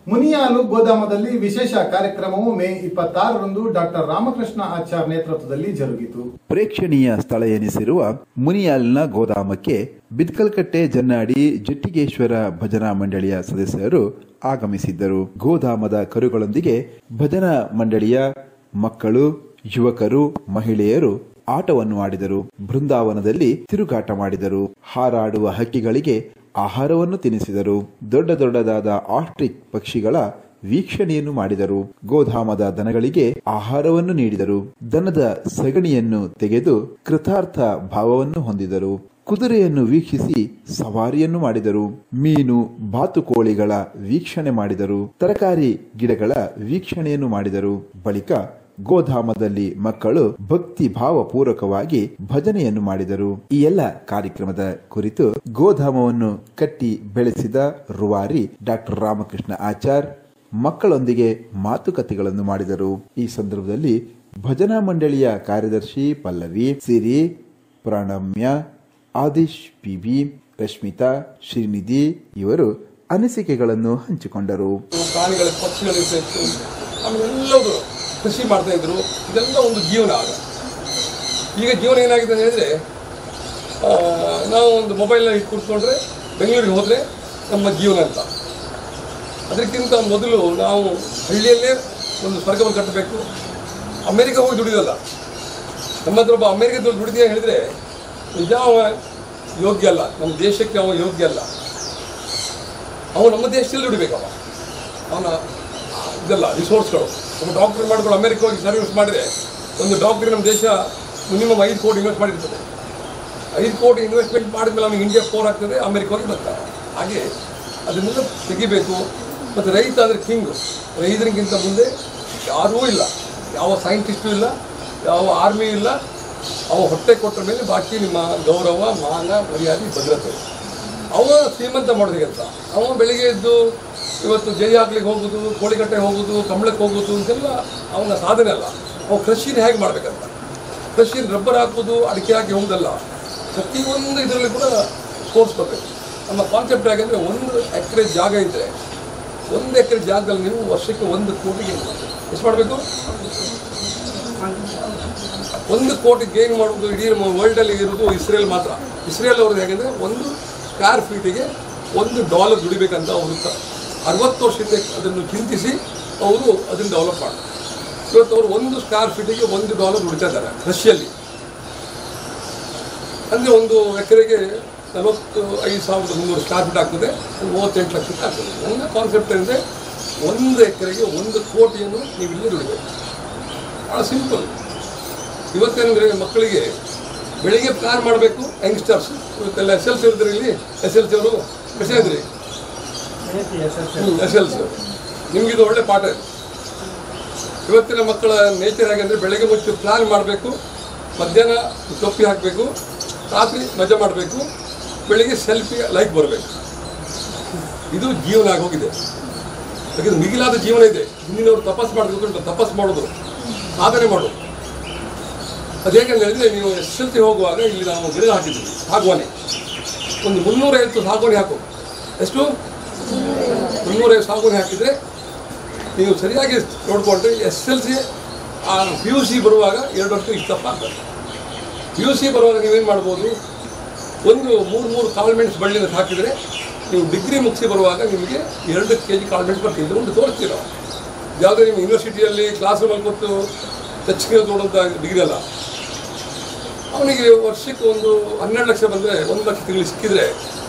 ಮುನಿಯಾಲು ಗೋದಾಮದಲ್ಲಿ ವಿಶೇಷ ಕಾರ್ಯಕ್ರಮವು ಮೇ 26ರಂದು ಡಾಕ್ಟರ್ ರಾಮಕೃಷ್ಣ ಆಚಾರ್ ನೇತೃತ್ವದಲ್ಲಿ ಜರುಗಿತು. ಪ್ರೇಕ್ಷಣೀಯ ಸ್ಥಳ ಎನಿಸಿರುವ ಮುನಿಯಾಲ್ನ ಗೋದಾಮಕ್ಕೆ ಬಿದ್ಕಲ್ಕಟ್ಟೆ ಜನ್ನಾಡಿ ಜಟ್ಟಿಗೇಶ್ವರ ಭಜನಾ ಮಂಡಳಿಯ ಸದಸ್ಯರು ಆಗಮಿಸಿದ್ದರು. ಗೋದಾಮದ ಕರುಗಳೊಂದಿಗೆ ಭಜನಾ ಮಂಡಳಿಯ ಮಕ್ಕಳು, ಯುವಕರು, ಮಹಿಳೆಯರು ಆಟವನ್ನು ಆಡಿದರು. ಬೃಂದಾವನದಲ್ಲಿ ತಿರುಗಾಟ ಮಾಡಿದರು. ಹಾರಾಡುವ ಹಕ್ಕಿಗಳಿಗೆ ಆಹಾರವನ್ನು ತಿನ್ನಿಸಿದರು. ದೊಡ್ಡ ದೊಡ್ಡದಾದ ಆಸ್ಟ್ರಿಚ್ ಪಕ್ಷಿಗಳ ವೀಕ್ಷಣೆಯನ್ನು ಮಾಡಿದರು. ಗೋಧಾಮದ ದನಗಳಿಗೆ ಆಹಾರವನ್ನು ನೀಡಿದರು. ದನದ ಸಗಣಿಯನ್ನು ತೆಗೆದು ಕೃತಾರ್ಥ ಭಾವವನ್ನು ಹೊಂದಿದರು. ಕುದುರೆಯನ್ನು ವೀಕ್ಷಿಸಿ ಸವಾರಿಯನ್ನು ಮಾಡಿದರು. ಮೀನು, ಬಾತುಕೋಳಿಗಳ ವೀಕ್ಷಣೆ ಮಾಡಿದರು. ತರಕಾರಿ ಗಿಡಗಳ ವೀಕ್ಷಣೆಯನ್ನು ಮಾಡಿದರು. ಬಳಿಕ ಗೋಧಾಮದಲ್ಲಿ ಮಕ್ಕಳು ಭಕ್ತಿ ಭಾವಪೂರ್ವಕವಾಗಿ ಭಜನೆಯನ್ನು ಮಾಡಿದರು. ಈ ಎಲ್ಲ ಕಾರ್ಯಕ್ರಮದ ಕುರಿತು ಗೋಧಾಮವನ್ನು ಕಟ್ಟಿ ಬೆಳೆಸಿದ ರೂವಾರಿ ಡಾಕ್ಟರ್ ರಾಮಕೃಷ್ಣ ಆಚಾರ್ ಮಕ್ಕಳೊಂದಿಗೆ ಮಾತುಕತೆಗಳನ್ನು ಮಾಡಿದರು. ಈ ಸಂದರ್ಭದಲ್ಲಿ ಭಜನಾ ಮಂಡಳಿಯ ಕಾರ್ಯದರ್ಶಿ ಪಲ್ಲವಿ, ಸಿರಿ, ಪ್ರಣಮ್ಯ, ಆದಿಶ್, ಪಿಬಿ, ರಶ್ಮಿತಾ, ಶ್ರೀನಿಧಿ ಇವರು ಅನಿಸಿಕೆಗಳನ್ನು ಹಂಚಿಕೊಂಡರು. ಕೃಷಿ ಮಾಡ್ತಾ ಇದ್ರು. ಇದೆಲ್ಲ ಒಂದು ಜೀವನ. ಈಗ ಜೀವನ ಏನಾಗಿದೆ ಅಂತ ಹೇಳಿದ್ರೆ, ನಾವು ಒಂದು ಮೊಬೈಲ್ನಲ್ಲಿ ಕೂತ್ಕೊಂಡ್ರೆ ಬೆಂಗಳೂರಿಗೆ ಹೋದರೆ ನಮ್ಮ ಜೀವನ ಅಂತ. ಅದಕ್ಕಿಂತ ಮೊದಲು ನಾವು ಹಳ್ಳಿಯಲ್ಲೇ ಒಂದು ಸ್ವರ್ಗವನ್ನು ಕಟ್ಟಬೇಕು. ಅಮೇರಿಕ ಹೋಗಿ ದುಡಿಯೋಲ್ಲ. ನಮ್ಮ ಹತ್ರ ಒಬ್ಬ ಅಮೇರಿಕದಲ್ಲಿ ದುಡಿದ ಹೇಳಿದರೆ ನಿಜ ಅವ ಯೋಗ್ಯ ಅಲ್ಲ, ನಮ್ಮ ದೇಶಕ್ಕೆ ಅವ ಯೋಗ್ಯ ಅಲ್ಲ. ಅವನು ನಮ್ಮ ದೇಶದಲ್ಲಿ ದುಡಿಬೇಕವ. ಅವನ ಇದೆಲ್ಲ ರಿಸೋರ್ಸ್ಗಳು. ಒಬ್ಬ ಡಾಕ್ಟರ್ ಮಾಡಿಕೊಂಡು ಅಮೇರಿಕ ಹೋಗಿ ಸರ್ವಿಸ್ ಮಾಡಿದರೆ, ಒಂದು ಡಾಕ್ಟ್ರಿಗೆ ನಮ್ಮ ದೇಶ ಮಿನಿಮಮ್ 5 ಕೋಟಿ ಇನ್ವೆಸ್ಟ್ ಮಾಡಿರ್ತದೆ. 5 ಕೋಟಿ ಇನ್ವೆಸ್ಟ್ಮೆಂಟ್ ಮಾಡಿದ್ಮೇಲೆ ಅವನಿಗೆ ಇಂಡಿಯಾ ಫೋರ್ ಆಗ್ತದೆ, ಅಮೇರಿಕ ಹೋಗಿ ಬರ್ತಾರೆ. ಹಾಗೆ ಅದನ್ನೆಲ್ಲ ತೆಗಿಬೇಕು. ಮತ್ತು ರೈತ ಅಂದರೆ ಕಿಂಗು. ರೈತರಿಗಿಂತ ಮುಂದೆ ಯಾರೂ ಇಲ್ಲ. ಯಾವ ಸೈಂಟಿಸ್ಟು ಇಲ್ಲ, ಯಾವ ಆರ್ಮಿ ಇಲ್ಲ. ಅವ ಹೊಟ್ಟೆ ಕೊಟ್ಟ ಮೇಲೆ ಬಾಕಿ ನಿಮ್ಮ ಗೌರವ, ಮಾನ, ಮರ್ಯಾದೆ, ಭದ್ರತೆ. ಅವ ಶ್ರೀಮಂತ ಮಾಡೋದಿಗೆ ಅಂತ. ಅವ ಬೆಳಿಗ್ಗೆ ಎದ್ದು ಇವತ್ತು ಜೈ ಹಾಕ್ಲಿಕ್ಕೆ ಹೋಗೋದು, ಕೋಳಿಕಟ್ಟೆ ಹೋಗೋದು, ಕಂಬಳಕ್ಕೆ ಹೋಗೋದು ಅಂತೆಲ್ಲ ಅವನ ಸಾಧನೆ ಅಲ್ಲ. ಅವು ಕೃಷಿನ ಹೇಗೆ ಮಾಡಬೇಕಂತ. ಕೃಷಿನ ರಬ್ಬರ್ ಹಾಕೋದು, ಅಡಿಕೆ ಹಾಕಿ ಹೋಗೋದಲ್ಲ. ಪ್ರತಿಯೊಂದು ಇದರಲ್ಲಿ ಕೂಡ ಕೋರ್ಸ್ ಬರಬೇಕು. ನಮ್ಮ ಕಾನ್ಸೆಪ್ಟ್ ಹೇಗೆಂದರೆ, 1 ಎಕರೆ ಜಾಗ ಇದ್ದರೆ 1 ಎಕರೆ ಜಾಗದಲ್ಲಿ ನೀವು ವರ್ಷಕ್ಕೆ 1 ಕೋಟಿಗೆ ಎಷ್ಟು ಮಾಡಬೇಕು? 1 ಕೋಟಿ ಗೇನ್ ಮಾಡೋದು ಇಡೀ ವರ್ಲ್ಡಲ್ಲಿ ಇರೋದು ಇಸ್ರೇಲ್ ಮಾತ್ರ. ಇಸ್ರೇಲ್ ಅವ್ರದ್ದು ಹೇಗೆಂದರೆ, 1 ಸ್ಕ್ವೇರ್ ಫೀಟಿಗೆ $1 ದುಡಿಬೇಕಂತ ಅವರು 60 ವರ್ಷದಿಂದ ಅದನ್ನು ಚಿಂತಿಸಿ ಅವರು ಅದನ್ನು ಡೆವಲಪ್ ಮಾಡ್ತಾರೆ. ಇವತ್ತು ಅವರು 1 ಸ್ಕ್ವೇರ್ ಫೀಟಿಗೆ $1 ದುಡಿತಾ ಇದ್ದಾರೆ ಕೃಷಿಯಲ್ಲಿ. ಅಂದರೆ 1 ಎಕರೆಗೆ 45,300 ಸ್ಕ್ವೇರ್ ಫೀಟ್ ಆಗ್ತದೆ, 38 ಲಕ್ಷ ಆಗ್ತದೆ. ನನ್ನ ಕಾನ್ಸೆಪ್ಟ್ ಅಂದರೆ 1 ಎಕರೆಗೆ 1 ಕೋಟಿಯನ್ನು ನೀವು ಇಲ್ಲೇ ದುಡಿಬೇಕು. ಭಾಳ ಸಿಂಪಲ್. ಇವತ್ತೇನೆಂದರೆ ಮಕ್ಕಳಿಗೆ ಬೆಳಿಗ್ಗೆ ಪ್ಲ್ಯಾನ್ ಮಾಡಬೇಕು. ಯಂಗ್ಸ್ಟರ್ಸ್ ಇವತ್ತೆಲ್ಲ SLC ಇರ್ತಾರೆ. ಇಲ್ಲಿ SLC ಅವರು ಎಷ್ಟು ಇದ್ರಿ? SLC ನಿಮಗಿದು ಒಳ್ಳೆ ಪಾಠ ಇದೆ. ಇವತ್ತಿನ ಮಕ್ಕಳ ನೇಚರ್ ಹೇಗೆಂದರೆ, ಬೆಳಗ್ಗೆ ಮುಂಚೆ ಪ್ಲ್ಯಾನ್ ಮಾಡಬೇಕು, ಮಧ್ಯಾಹ್ನ ಟೊಪ್ಪಿ ಹಾಕಬೇಕು, ರಾತ್ರಿ ಮಜಾ ಮಾಡಬೇಕು, ಬೆಳಿಗ್ಗೆ ಸೆಲ್ಫಿ ಲೈಕ್ ಬರಬೇಕು. ಇದು ಜೀವನ ಆಗೋಗಿದೆ. ಯಾಕಂದರೆ ಮಿಗಿಲಾದ ಜೀವನ ಇದೆ. ಹಿಂದಿನವರು ತಪಸ್ ಮಾಡಬೇಕು, ತಪಸ್ ಮಾಡೋದು, ಸಾಧನೆ ಮಾಡೋದು. ಅದು ಹೇಗೆಂತ ಹೇಳಿದರೆ, ನೀವು SLC ಹೋಗುವಾಗ ಇಲ್ಲಿ ನಾವು ಗಿಡ ಹಾಕಿದ್ವಿ, ಸಾಗುವಾನಿ. ಒಂದು 350 ಸಾಗುವಾನಿ ಹಾಕು. ಎಷ್ಟು? 350 ಸಾಗುವಾನಿ ಹಾಕಿದರೆ ನೀವು ಸರಿಯಾಗಿ ನೋಡಿಕೊಂಡ್ರೆ SLC PUC ಬರುವಾಗ 2 ವರ್ಷ ಇಷ್ಟಪ್ಪ ಆಗ್ತದೆ. PUC ಬರುವಾಗ ನೀವೇನು ಮಾಡ್ಬೋದು, 3 ಕಾಳುಮೆಣಸು ಬಳ್ಳಿನ ಹಾಕಿದರೆ ನೀವು ಡಿಗ್ರಿ ಮುಗಿಸಿ ಬರುವಾಗ ನಿಮಗೆ 2 kg ಕಾಳುಮೆಣಸು ಬರ್ತಿದ್ದು ಒಂದು ತೋರಿಸ್ತೀವಿ ನಾವು. ಯಾವುದೇ ನಿಮ್ಮ ಯೂನಿವರ್ಸಿಟಿಯಲ್ಲಿ ಕ್ಲಾಸ್ ರೂಮಲ್ಲಿ ಕೊಟ್ಟು ಟಚ್ಗೆ ನೋಡುವಂಥ ಡಿಗ್ರಿ ಅಲ್ಲ. ಅವನಿಗೆ ವರ್ಷಕ್ಕೆ ಒಂದು 12 ಲಕ್ಷ ಬಂದರೆ 1 ಲಕ್ಷ ತಿಂಗಳು ಸಿಕ್ಕಿದರೆ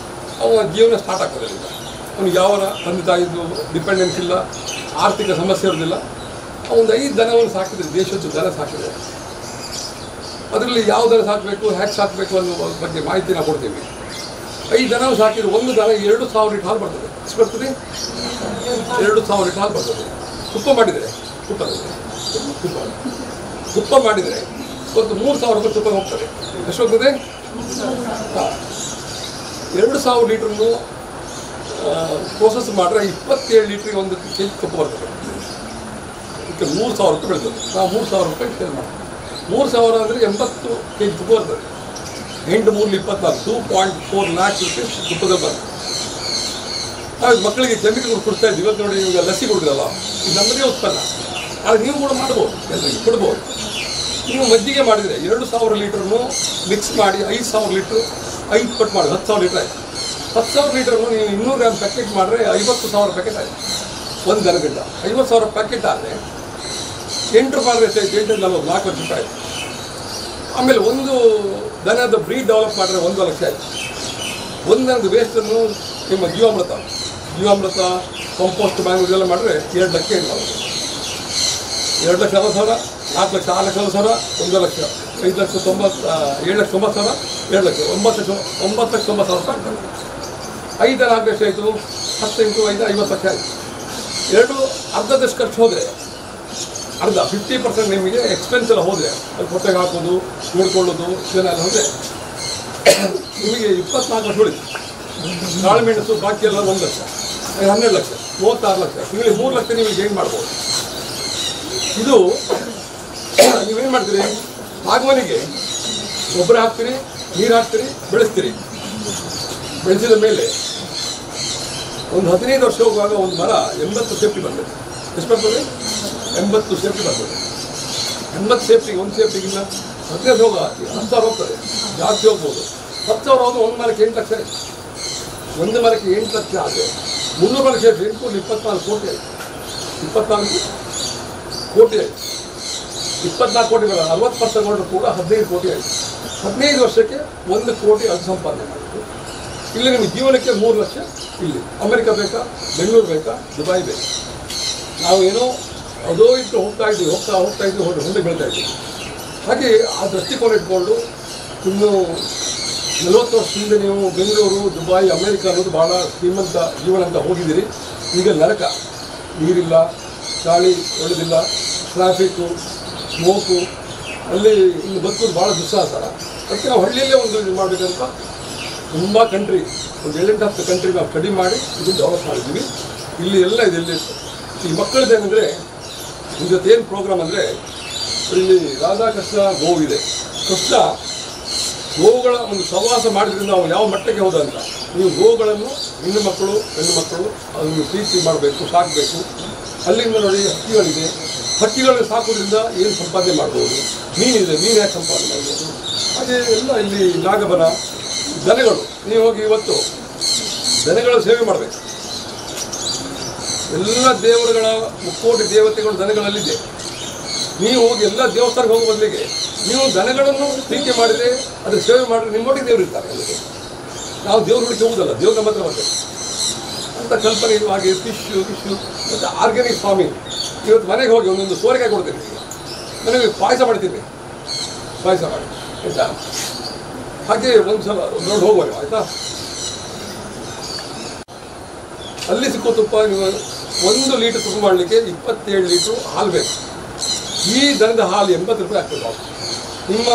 ಅವನ ಜೀವನ ಸ್ಟಾರ್ಟ್ ಆಗ್ತದೆ. ಅವನಿಗೆ ಯಾವ ತಂದೆ ತಾಯಿದ್ದು ಡಿಪೆಂಡೆನ್ಸ್ ಇಲ್ಲ, ಆರ್ಥಿಕ ಸಮಸ್ಯೆ ಇರೋದಿಲ್ಲ. ಅವನು 5 ದನವನ್ನು ಸಾಕಿದರೆ, ದೇಶದ್ದು ದನ ಸಾಕಿದರೆ, ಅದರಲ್ಲಿ ಯಾವ ದನ ಸಾಕಬೇಕು, ಹೇಗೆ ಸಾಕಬೇಕು ಅನ್ನೋ ಬಗ್ಗೆ ಮಾಹಿತಿ ನಾವು ಕೊಡ್ತೀವಿ. 5 ದನ ಸಾಕಿದರೆ ಒಂದು ದನ 2,000 ಲೀಟರ್ ಹಾಲು ಬರ್ತದೆ. ಎಷ್ಟು ಬರ್ತದೆ? 2,000 ಲೀಟರ್ ಹಾಲು ಬರ್ತದೆ. ತುಪ್ಪ ಮಾಡಿದರೆ ತುಪ್ಪ ಮಾಡಿದರೆ ಇವತ್ತು 3,000 ರೂಪಾಯಿ ತುಪ್ಪ ಹೋಗ್ತದೆ. ಎಷ್ಟು ಹೋಗ್ತದೆ? 2,000 ಲೀಟ್ರನ್ನು ಪ್ರೋಸೆಸ್ ಮಾಡಿದ್ರೆ 27 ಲೀಟ್ರಿಗೆ 1 kg ತುಪ್ಪ ಬರ್ತದೆ. ಇದಕ್ಕೆ 3,000 ರೂಪಾಯಿ ಬೀಳ್ತದೆ. ನಾವು 3,000 ರೂಪಾಯಿ ಸೇಲ್ ಮಾಡ್ತೀವಿ. 3,000 ಅಂದರೆ 80 kg ತುಪ್ಪ ಬರ್ತದೆ. 8 3 24 2.4 ಲ್ಯಾಕ್ ರೂಪೀಸ್ ತುಪ್ಪದಲ್ಲಿ ಬರ್ತದೆ. ನಾವು ಮಕ್ಕಳಿಗೆ ಕೆಮಿಕಲ್ ಕೊಡ್ತಾ ಇದ್ದೀವಿ. ಇವತ್ತು ನೋಡಿ ಈಗ ಲಸಿ ಕೊಡ್ತೀರಲ್ಲ, ಇದು ನಮ್ಮದೇ ಉತ್ಪನ್ನ. ಆದರೆ ನೀವು ಕೂಡ ಮಾಡ್ಬೋದು, ಎಲ್ಲರಿಗೆ ಕೊಡ್ಬೋದು. ನೀವು ಮಜ್ಜಿಗೆ ಮಾಡಿದರೆ 2000 ಲೀಟ್ರನ್ನು ಮಿಕ್ಸ್ ಮಾಡಿ 5000 ಲೀಟ್ರ್ 5 ಪಟ್ಟು ಮಾಡಿ 10,000 ಲೀಟ್ರ್ ಆಯಿತು. 10,000 ಲೀಟ್ರನ್ನು ನೀವು 200 ಗ್ರಾಮ್ ಪ್ಯಾಕೆಟ್ ಮಾಡಿದ್ರೆ 50,000 ಪ್ಯಾಕೆಟ್ ಆಯಿತು. ಒಂದು ದನಗಿಂತ 50,000 ಪ್ಯಾಕೆಟ್ ಆದರೆ 8 ರೂಪಾಯಿ ಎಷ್ಟಾಯಿತು? 840 4 ಲಕ್ಷ ರೂಪಾಯಿ ಆಯಿತು. ಆಮೇಲೆ ಒಂದು ದನದ ಬ್ರೀಡ್ ಡೆವಲಪ್ ಮಾಡಿದ್ರೆ 1 ಲಕ್ಷ ಆಯಿತು. ಒಂದು ದನದ ವೇಸ್ಟನ್ನು ನಿಮ್ಮ ಜೀವಾಮೃತ ಕಂಪೋಸ್ಟ್ ಬ್ಯಾಂಕ್ ಇದೆಲ್ಲ ಮಾಡಿದ್ರೆ 2 ಲಕ್ಷ ಏನು ಮಾಡೋದು? 2 ಲಕ್ಷ 60,000, 4 ಲಕ್ಷ 6 ಲಕ್ಷ 60,000, 1 ಲಕ್ಷ 5 ಲಕ್ಷ 90, 7 ಲಕ್ಷ 90,000, 2 ಲಕ್ಷ 9 ಲಕ್ಷ 90,000 ರೂಪಾಯಿ ಆಗ್ತದೆ. 5 4 ಲಕ್ಷ ಆಯಿತು. 10 × 5 50 ಲಕ್ಷ ಆಯಿತು. ಎರಡು ಅರ್ಧದಷ್ಟು ಖರ್ಚು ಹೋದರೆ, ಅರ್ಧ 50% ನಿಮಗೆ ಎಕ್ಸ್ಪೆನ್ಸ್ ಎಲ್ಲ ಹೋದರೆ, ಅದು ಹೊಟ್ಟೆಗೆ ಹಾಕೋದು, ನೋಡ್ಕೊಳ್ಳೋದು ಇದನ್ನೆಲ್ಲ ಹೋದರೆ ನಿಮಗೆ 24 ಲಕ್ಷ ಉಳಿತು. ಕಾಳುಮೆಣಸು ಬಾಕಿ ಎಲ್ಲ 1 ಲಕ್ಷ, 12 ಲಕ್ಷ, 36 ಲಕ್ಷ, ತಿಂಗಳಿಗೆ 3 ಲಕ್ಷ ನೀವು ಗೇನ್ ಮಾಡ್ಬೋದು. ಇದು ನೀವೇನು ಮಾಡ್ತೀರಿ? ಆಗಮನಿಗೆ ಗೊಬ್ಬರ ಹಾಕ್ತೀರಿ, ನೀರು ಹಾಕ್ತೀರಿ, ಬೆಳೆಸ್ತೀರಿ. ಬೆಳೆಸಿದ ಮೇಲೆ ಒಂದು 15 ವರ್ಷ ಹೋಗುವಾಗ ಒಂದು ಮರ 80 ಸೇಫ್ಟಿ ಬರ್ತದೆ. ಎಷ್ಟು ಬರ್ತದೆ? 80 ಸೇಫ್ಟಿ ಬರ್ತದೆ. 80 ಸೇಫ್ಟಿಗೆ ಒಂದು ಸೇಫ್ಟಿಗಿನ್ನ 15 ಹೋಗ 10,000 ಹೋಗ್ತದೆ, ಜಾಸ್ತಿ ಹೋಗ್ಬೋದು. 10,000 ಹೋದ್ರೆ ಒಂದು ಮರಕ್ಕೆ 8 ಲಕ್ಷ ಆಯಿತು. ಒಂದು ಮರಕ್ಕೆ 8 ಲಕ್ಷ ಆದರೆ 300 ಮರಕ್ಕೆ ಸೇಫ್ಟಿ 24 ಕೋಟಿ ಆಯಿತು. 24 ಕೋಟಿ ಆಯಿತು. 24 ಕೋಟಿ ಬರ 60% ಕೊಂಡ್ರು ಕೂಡ 15 ಕೋಟಿ ಆಯಿತು. 15 ವರ್ಷಕ್ಕೆ 1 ಕೋಟಿ ಅದು ಸಂಪಾದನೆ ಮಾಡಿತು. ಇಲ್ಲಿ ನಿಮಗೆ ಜೀವನಕ್ಕೆ 3 ಲಕ್ಷ. ಇಲ್ಲಿ ಅಮೆರಿಕ ಬೇಕಾ, ಬೆಂಗಳೂರು ಬೇಕಾ, ದುಬೈ ಬೇಕಾ? ನಾವು ಏನೋ ಅದೋ ಇಟ್ಟು ಹೋಗ್ತಾ ಇದ್ದೀವಿ ಮುಂದೆ ಬೆಳೀತಾ ಇದ್ದೀವಿ. ಹಾಗೆ ಆ ದೃಷ್ಟಿಕೋನ ಇಟ್ಕೊಂಡು ಇನ್ನು 40 ವರ್ಷದಿಂದ ನೀವು ಬೆಂಗಳೂರು, ದುಬೈ, ಅಮೆರಿಕ ಅನ್ನೋದು ಭಾಳ ಶ್ರೀಮಂತ ಜೀವನ ಅಂತ ಹೋಗಿದ್ದೀರಿ. ಈಗ ನರಕ, ನೀರಿಲ್ಲ, ಗಾಳಿ ಒಳ್ಳೆದಿಲ್ಲ, ಟ್ರಾಫಿಕ್ಕು, ಸ್ಮೋಕು, ಅಲ್ಲಿ ಇನ್ನು ಬದುಕೋದು ಭಾಳ ದುಸ್ಸಾಹಸ. ಅದಕ್ಕೆ ನಾವು ಹಳ್ಳಿಯಲ್ಲೇ ಒಂದು ಇದು ಮಾಡಬೇಕಂತ ತುಂಬ ಕಂಟ್ರಿ, ಒಂದು 7-10 ಕಂಟ್ರಿ ನಾವು ಸ್ಟಡಿ ಮಾಡಿ ಇದನ್ನು ಡೆವಲಪ್ ಮಾಡಿದ್ದೀವಿ. ಇಲ್ಲಿ ಎಲ್ಲ ಇದೆ. ಇಲ್ಲಿ ಈ ಮಕ್ಕಳದ್ದೇನೆಂದರೆ ನಿಮ್ಮ ಜೊತೆ ಏನು ಪ್ರೋಗ್ರಾಮ್ ಅಂದರೆ, ಇಲ್ಲಿ ರಾಧಾಕೃಷ್ಣ ಗೋವಿದೆ. ಕೃಷ್ಣ ಗೋವುಗಳ ಒಂದು ಸಹವಾಸ ಮಾಡಿದ್ರಿಂದ ನಾವು ಯಾವ ಮಟ್ಟಕ್ಕೆ ಹೋದ ಅಂತ. ನೀವು ಗೋವುಗಳನ್ನು ಹೆಣ್ಣು ಮಕ್ಕಳು ಅದನ್ನು ಪ್ರೀತಿ ಮಾಡಬೇಕು, ಸಾಕಬೇಕು. ಅಲ್ಲಿಂದ ನೋಡಿ ಹಕ್ಕಿಗಳಿದೆ, ಹಕ್ಕಿಗಳನ್ನು ಸಾಕೋದ್ರಿಂದ ಏನು ಸಂಪಾದನೆ ಮಾಡ್ಬೋದು. ಮೀನಿದೆ, ಮೀನು ಯಾಕೆ ಸಂಪಾದನೆ ಮಾಡ್ಬೋದು. ಹಾಗೆ ಎಲ್ಲ ಇಲ್ಲಿ ನಾಗಬನ, ದನಗಳು. ನೀವು ಹೋಗಿ ಇವತ್ತು ದನಗಳ ಸೇವೆ ಮಾಡಬೇಕು. ಎಲ್ಲ ದೇವರುಗಳ 3 ಕೋಟಿ ದೇವತೆಗಳು ದನಗಳಲ್ಲಿದೆ. ನೀವು ಹೋಗಿ ಎಲ್ಲ ದೇವಸ್ಥಾನಕ್ಕೆ ಹೋಗೋ ಬದಲಿಗೆ ನೀವು ದನಗಳನ್ನು ಪ್ರೀತಿ ಮಾಡಿದರೆ, ಅದರ ಸೇವೆ ಮಾಡಿದ್ರೆ ನಿಮ್ಮೊಟ್ಟಿಗೆ ದೇವರು ಇರ್ತಾರೆ. ಅಲ್ಲಿಗೆ ನಾವು ದೇವ್ರ ಹುಡುಕಿ ಹೋಗುದಲ್ಲ, ದೇವ್ರ ನಮ್ಮ ಹತ್ರ ಬರ್ತದೆ ಅಂತ ಕಲ್ಪನೆ. ಹಾಗೆ ಫಿಶ್ಶು ಮತ್ತು ಆರ್ಗ್ಯಾನಿಕ್ ಫಾರ್ಮಿಂಗ್. ಇವತ್ತು ಮನೆಗೆ ಹೋಗಿ ಒಂದೊಂದು ಸೋರೆಕಾಯಿ ಕೊಡ್ತೀನಿ, ನನಗೆ ಪಾಯಸ ಮಾಡ್ತೀನಿ, ಪಾಯಸ ಮಾಡಿ ಆಯಿತಾ. ಹಾಗೆ ಒಂದು ಸಲ ನೋಡಿ ಹೋಗುವ ಆಯಿತಾ. ಅಲ್ಲಿ ಸಿಕ್ಕೋ ತುಪ್ಪ ನೀವು 1 ಲೀಟ್ರ್ ತುಪ್ಪ ಮಾಡಲಿಕ್ಕೆ 27 ಲೀಟ್ರು ಹಾಲು ಬೇಕು. ಈ ದನದ ಹಾಲು 80 ರೂಪಾಯಿ ಆಗ್ತದೆ. ನಿಮ್ಮ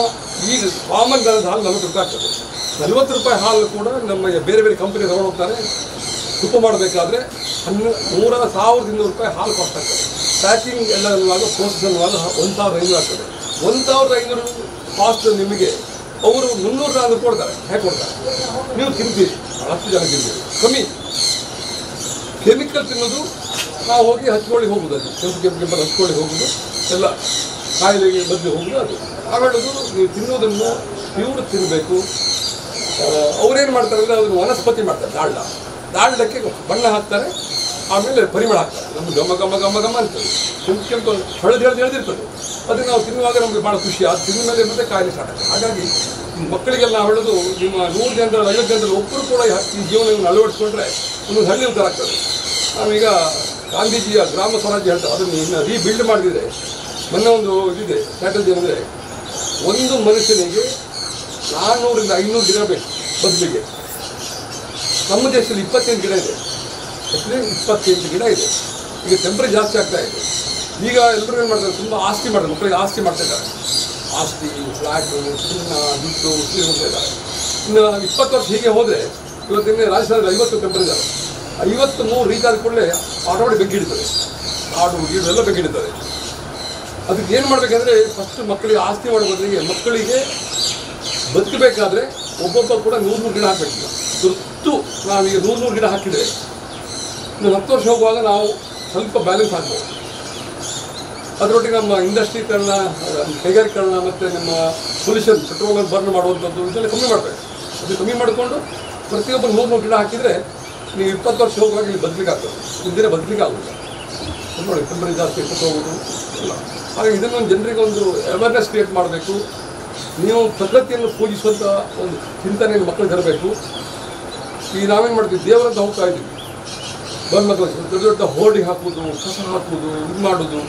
ಈಗ ಕಾಮನ್ ದನದ ಹಾಲು 40 ರೂಪಾಯಿ ಆಗ್ತದೆ. 40 ರೂಪಾಯಿ ಹಾಲು ಕೂಡ ನಮ್ಮ ಬೇರೆ ಬೇರೆ ಕಂಪನಿ ತಗೊಂಡು ಹೋಗ್ತಾರೆ. ತುಪ್ಪ ಮಾಡಬೇಕಾದ್ರೆ 1,200 ರೂಪಾಯಿ ಹಾಲು ಕಾಸ್ಟ್ ಆಗ್ತದೆ. ಪ್ಯಾಕಿಂಗ್ ಎಲ್ಲ ಅನ್ನುವಾಗ, ಪ್ರೋಸೆಸ್ ಅನ್ನುವಾಗ 1,500 ಆಗ್ತದೆ. 1,500 ಕಾಸ್ಟ್ ನಿಮಗೆ ಅವರು 300 ಕೊಡ್ತಾರೆ. ಹೇಗೆ ಕೊಡ್ತಾರೆ? ನೀವು ತಿಂತೀರಿ, ಭಾಳಷ್ಟು ಜನ ತಿಂತೀರಿ. ಕಮ್ಮಿ ಕೆಮಿಕಲ್ ತಿನ್ನೋದು. ನಾವು ಹೋಗಿ ಹಚ್ಕೊಳ್ಳಿ ಹೋಗುದು, ಅದು ಕೆಂಪು ಹಚ್ಕೊಳ್ಳಿ ಹೋಗುದು, ಎಲ್ಲ ಕಾಯಿಲೆಗೆ ಬದಲು ಹೋಗುದು. ಅದು ಆಮೇಳದು ನೀವು ತಿನ್ನೋದನ್ನು ಪ್ಯೂರ್ ತಿನ್ನಬೇಕು. ಅವರೇನು ಮಾಡ್ತಾರೆ ಅಂದರೆ ಅದನ್ನು ವನಸ್ಪತಿ ಮಾಡ್ತಾರೆ. ದಾಳ್ಡಕ್ಕೆ ಬಣ್ಣ ಹಾಕ್ತಾರೆ, ಆಮೇಲೆ ಪರಿಮಳ ಹಾಕ್ತಾರೆ. ನಮ್ಗೆ ಘಮ ಅಂತದೆ. ಕೆಂಪು ಎಳೆದಿರ್ತದೆ. ಅದನ್ನು ನಾವು ತಿನ್ನುವಾಗ ನಮಗೆ ಭಾಳ ಖುಷಿ. ಅದು ತಿಂದ ಮೇಲೆ ಮತ್ತೆ ಕಾಯಿಲೆ ಸ್ಟಾರ್ಟ್ ಆಗ್ತದೆ. ಹಾಗಾಗಿ ಮಕ್ಕಳಿಗೆಲ್ಲ ಹೇಳೋದು, ನಿಮ್ಮ 100 ಜನರಲ್ಲಿ 50 ಜನರಲ್ಲಿ ಒಬ್ಬರು ಕೂಡ ಈ ಜೀವನವನ್ನು ಅಳವಡಿಸ್ಕೊಂಡ್ರೆ ಒಂದೊಂದು ಹಳ್ಳಿ ಉದ್ಧಾರ ಆಗ್ತದೆ. ನಾವೀಗ ಗಾಂಧೀಜಿಯ ಗ್ರಾಮ ಸ್ವರಾಜ್ಯ ಹೇಳ್ತಾರೆ, ಅದನ್ನು ಇನ್ನು ರೀಬಿಲ್ಡ್ ಮಾಡಿದರೆ. ಮೊನ್ನೆ ಒಂದು ಇದಿದೆ ಸ್ಟ್ರಾಟಜಿ ಅಂದರೆ, ಒಂದು ಮನುಷ್ಯನಿಗೆ 400 ರಿಂದ 500 ಗಿಡ ಬೇಕು ಬದಲಿಗೆ. ನಮ್ಮ ದೇಶದಲ್ಲಿ 28 ಗಿಡ ಇದೆ. 28 ಗಿಡ ಇದೆ. ಈಗ ಟೆಂಪರೇಚರ್ ಜಾಸ್ತಿ ಆಗ್ತಾ ಇದೆ. ಈಗ ಎಲ್ಲರೂ ಏನು ಮಾಡ್ತಾರೆ, ತುಂಬ ಆಸ್ತಿ ಮಾಡ್ತಾರೆ, ಮಕ್ಕಳಿಗೆ ಆಸ್ತಿ ಮಾಡ್ತಾಯಿದ್ದಾರೆ. ಆಸ್ತಿ, ಫ್ಲ್ಯಾಟು, ಚಿನ್ನ, ದುಡ್ಡು ಹೋಗ್ತಾ ಇದ್ದಾರೆ. ಇನ್ನು 20 ವರ್ಷ ಹೀಗೆ ಹೋದರೆ ಇವತ್ತಿನ ರಾಜಸ್ಥಾನದಲ್ಲಿ 50 ಟೆಂಪರೇಚರ್, 53 ರೀಚ್ ಆದ ಕೂಡಲೇ ಆಟೋಮೆಟಿಕ್ ಬೆಂಕಿ ಹಿಡಿತದೆ. ಆಡು ಗೀಡು ಎಲ್ಲ ಬೆಂಕಿ ಹಿಡಿತದೆ. ಅದಕ್ಕೆ ಏನು ಮಾಡಬೇಕಂದ್ರೆ, ಫಸ್ಟ್ ಮಕ್ಕಳಿಗೆ ಆಸ್ತಿ ಮಾಡೋ ಬದಲಿಗೆ ಮಕ್ಕಳಿಗೆ ಬದುಕಬೇಕಾದ್ರೆ ಒಬ್ಬೊಬ್ಬ ಕೂಡ 100 ಗಿಡ ಹಾಕಬೇಕು. ತುರ್ತು ನಾವೀಗ 100 ಗಿಡ ಹಾಕಿದರೆ ಇನ್ನು 10 ವರ್ಷ ಹೋಗುವಾಗ ನಾವು ಸ್ವಲ್ಪ ಬ್ಯಾಲೆನ್ಸ್ ಆಗ್ಬೋದು. ಅದರೊಟ್ಟಿಗೆ ನಮ್ಮ ಇಂಡಸ್ಟ್ರೀಕರಣ, ಕೈಗಾರಿಕರಣ ಮತ್ತು ನಮ್ಮ ಪೊಲ್ಯೂಷನ್, ಪೆಟ್ರೋಲ್ ಬರ್ನ್ ಮಾಡುವಂಥದ್ದು ಇದೆಲ್ಲ ಕಮ್ಮಿ ಮಾಡಬೇಕು. ಅದು ಕಮ್ಮಿ ಮಾಡಿಕೊಂಡು ಪ್ರತಿಯೊಬ್ಬರು 100 ಗಿಡ ಹಾಕಿದರೆ ನೀವು 20 ವರ್ಷ ಹೋಗುವಾಗ ಇಲ್ಲಿ ಬದಲಿಗೆ ಆಗ್ತದೆ. ಹಿಂದಿನ ಬದಲಿಗೆ ಆಗೋದಿಲ್ಲ. ನೋಡಿ, ಕಂಪನಿ ಜಾಸ್ತಿ ಎತ್ತು ಹೋಗೋದು ಇಲ್ಲ. ಹಾಗೆ ಇದನ್ನೊಂದು ಜನರಿಗೆ ಒಂದು ಅವೇರ್ನೆಸ್ ಕ್ರಿಯೇಟ್ ಮಾಡಬೇಕು. ನೀವು ಪ್ರಕೃತಿಯನ್ನು ಪೂಜಿಸುವಂಥ ಒಂದು ಚಿಂತನೆ ಮಕ್ಕಳಿಗೆ ತರಬೇಕು. ಈಗ ನಾವೇನು ಮಾಡ್ತೀವಿ, ದೇವರಂತ ಹೋಗ್ತಾ ಇದ್ದೀವಿ, ಬಂದು ಮಕ್ಕಳು ದೊಡ್ಡ ದೊಡ್ಡ ಹೋರ್ಡಿಗೆ ಹಾಕೋದು, ಕಸ ಹಾಕೋದು, ಇದು ಮಾಡೋದು,